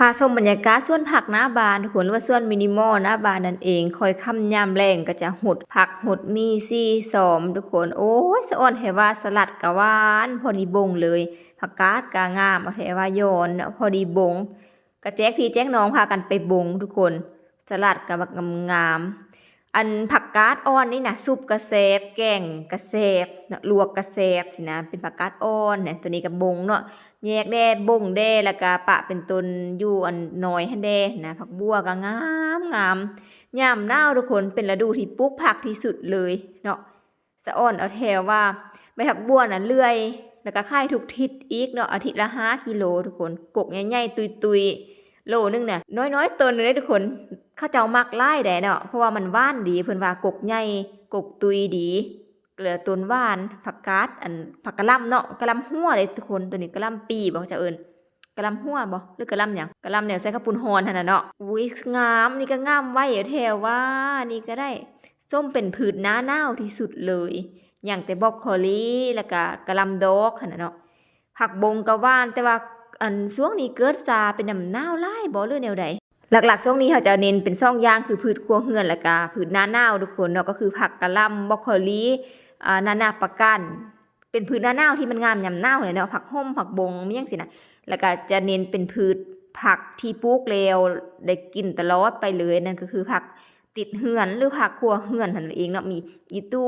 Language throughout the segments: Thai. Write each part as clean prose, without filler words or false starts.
าชมบรรยากาศสวนผักหน้าบ้านทุกคนหรือว่าสวนมินิมอลหน้าบ้านนั่นเองคอยค่ำยามแรงก็จะหดผักหดมีซี่สอมทุกคนโอ้ยสะอ่อนแถว่าสลัดกะหวานพอดีบงเลยผักกาดกะงามแถว่าโยนพอดีบงกะแจ๊กพี่แจ๊กน้องพากันไปบงทุกคนสลัดกะบักงามอันผักกาดอ่อนนี่นะซุปกระเซบแกงกระเซบลวกกระเซบสินะเป็นผักกาดอ่อนเนี่ยตัวนี้กับบงเนาะแยกแด่บงแด่แล้วก็ปะเป็นต้นอยู่อันน้อยให้แด่นะผักบัวก็งามยามหนาวทุกคนเป็นฤดูที่ปลูกผักที่สุดเลยเนาะสะอ่อนเอาแถวว่าใบผักบัวน่ะเลื่อยแล้วก็ค่ายทุกทิศอีกเนาะอาทิตย์ละ5 กิโลทุกคนกกใหญ่ๆตุยๆโลนึงเนี่ยน้อยๆต้นเลยทุกคนเขาเจ้ามักไล่แดเนาะเพราะว่ามันหวานดีเพิ่นว่ากกใหญ่กกตุยดีเกลือต้นหวานผักกาดอันผักกะหล่ำเนาะกะหล่ำหัวเลยทุกคนตัวนี้กะหล่ำปีบ่จะเอิ้นกะหล่ำหัวบ่หรือกะหล่ำหยังกะหล่ำเนี่ยใส่ข้าวปุ้นฮ้อนหั่นน่ะเนาะอุ้ยงามนี่ก็งามไว้แถวว่านี่ก็ได้ส้มเป็นพืชหน้าหนาวที่สุดเลยอย่างแต่บรอกโคลีแล้วก็กะหล่ำดอกหั่นน่ะเนาะผักบงก็หวานแต่ว่าอันช่วงนี้เกิดซาเป็นน้ำหนาวหลายบ่หรือแนวใดหลักๆช่วงนี้เขาจะเน้นเป็น2อย่างคือพืชครัวเรือนแล้วก็พืชหน้าหนาวทุกคนเนาะก็คือผักกะหล่ำบรอกโคลีนานาปะกันเป็นพืชหน้าหนาวที่มันงามยามหนาวเลยเนาะผักห่มผักบงมีหยังสินะแล้วก็จะเน้นเป็นพืชผักที่ปลูกแล้วได้กินตลอดไปเลยนั่นก็คือผักติดเหือนหรือผักครัวเรือนนั่นเองเนาะมีอีตู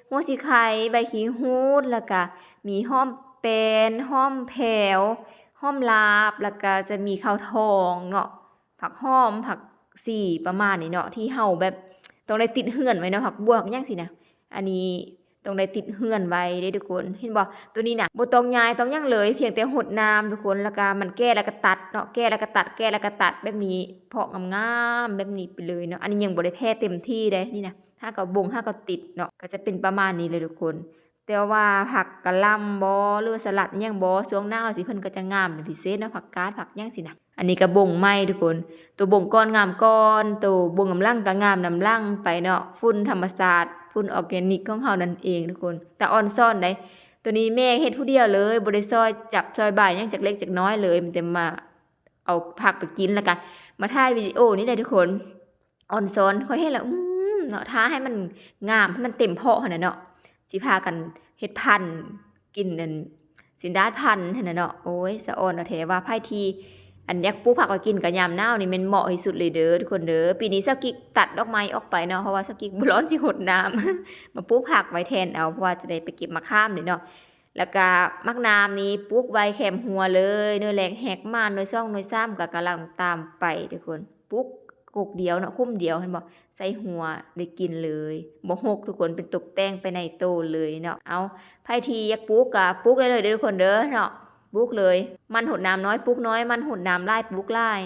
หัวสิไข่ใบขี้หูดแล้วก็มีหอมแป้นหอมแผ่วหอมลาบแล้วก็จะมีข้าวทองเนาะผักหอมผักสี่ประมาณนี้เนาะที่เฮาแบบต้องได้ติดเหือนไว้เนาะผักบวกยังสินะอันนี้ต้องได้ติดเหือนไว้เด้ทุกคนเห็นบ่ตัวนี้น่ะบ่ต้องย้ายต้องยังเลยเพียงแต่หดน้ำทุกคนแล้วก็มันแก้แล้วก็ตัดเนาะแก้แล้วก็ตัดแก้แล้วก็ตัดแบบนี้เพาะงามๆแบบนี้ไปเลยเนาะอันนี้ยังบ่ได้แพร่เต็มที่เด้นี่นะถ้าก็บงถ้าก็ติดเนาะก็จะเป็นประมาณนี้เลยทุกคนแต่ว่าผักกะหล่ำบ่หรือสลัดหยังบ่ช่วงหน้าสิเพิ่นก็จะงามเป็นพิเศษเนาะผักกาดผักหยังสินะอันนี้ก็บงใหม่ทุกคนตัวบงก้อนงามก้อนตัวบงกำลังก็งามนำลังไปเนาะฝุ่นธรรมชาติฝุ่นออร์แกนิกของเฮานั่นเองทุกคนแต่ออนซ่อนได้ตัวนี้แม่เฮ็ดผู้เดียวเลยบ่ได้ซอยจับซอยบ่ายหยังจักเล็กจักน้อยเลยมันจะมาเอาผักไปกินแล้วก็มาถ่ายวิดีโอนี่เลยทุกคนออนซ่อนค่อยเฮ็ดแล้วเนาะท้าให้มันงามให้มันเต็มเพาะหั่นน่ะเนาะสิพากันเฮ็ดพันธุ์กินนั่นสินดาดพันธุ์หั่นน่ะเนาะโอ้ยสะอ่อนเอาแท้ว่าไผที่อันอยากปลูกผักไว้กินก็ยามหนาวนี่แม่นเหมาะที่สุดเลยเด้อทุกคนเด้อปีนี้เซากิ๊กตัดดอกไม้ออกไปเนาะเพราะว่าเซากิ๊กบ่ร้อนสิหดน้ำ มาปลูกผักไว้แทนเอาเพราะว่าจะได้ไปเก็บมะขามนี่เนาะแล้วก็มักน้ำนี่ปลูกไว้แคมหัวเลยหน่วยแรงแหกมาหน่วย2หน่วย3ก็กำลังตามไปทุกคนปลูกกกเดียวเนาะคุ้มเดียวเห็นบ่ใส่หัวได้กินเลยบ่หกทุกคนเป็นตกแต่งไปในโตเลยเนาะเอาไผที่อยากปลูกก็ปลูกได้เลยเด้อทุกคนเด้อเนาะปลูกเลยมันหดน้ำน้อยปลูกน้อยมันหดน้ำหลายปลูกหลาย